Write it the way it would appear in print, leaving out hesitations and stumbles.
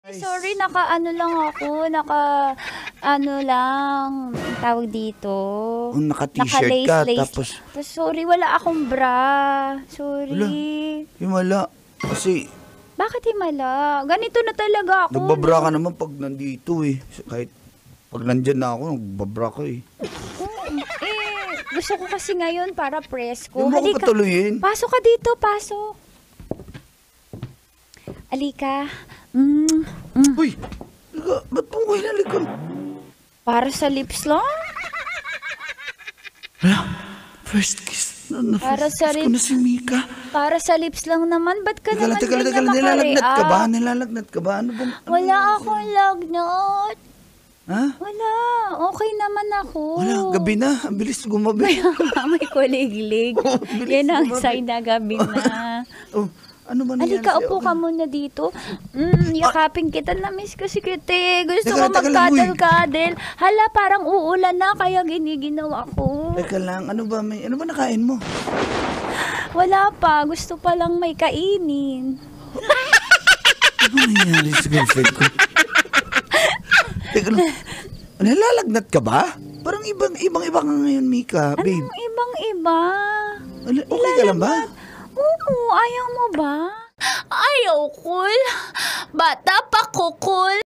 Nice. Sorry, naka-ano lang ako, naka-ano lang, tawag dito. Naka-t-shirt ka, Naka-lace-lace. tapos Sorry, wala akong bra. Sorry. himala. Kasi Bakit himala? Ganito na talaga ako. nagbabra ka naman pag nandito eh. Kahit pag nandyan na ako, nagbabra ka eh. Gusto ko kasi ngayon para presko. Hindi mo ako patuloyin. Pasok ka dito, pasok. Alika. Uy, ba't mo ko hinalikan? Para sa lips lang? First kiss. Para First sa kiss ko na si Mika. Para sa lips lang naman. Ba't ka naman Teka lang, nilalagnat ka ba? Nilalagnat ka ba? Ano bang? Wala akong lagnat. Ha? Wala. Okay naman ako. Wala, gabi na. Ang bilis gumabi. May kuliglig. bilis Yan ang gumabi. sign na gabi na. Oh, ano ba nangyari Alika, sa'yo? upo ka muna dito. Yakapin kita. Na-miss ko si Kite. Gusto Teka ko lang, uy. magkadal-kadal. Hala, parang uulan na, kaya giniginawa ko. Teka lang, ano ba nakain mo? Wala pa. Gusto pa lang may kainin. Ano nangyari sa girlfriend ko? Teka lang, nilalagnat ka ba? Parang ibang-iba ka ngayon, Mika, babe. Anong ibang-iba? Okay ka lang ba? Oo, ayaw mo ba? Ayaw, cool. Bata pa ko, cool.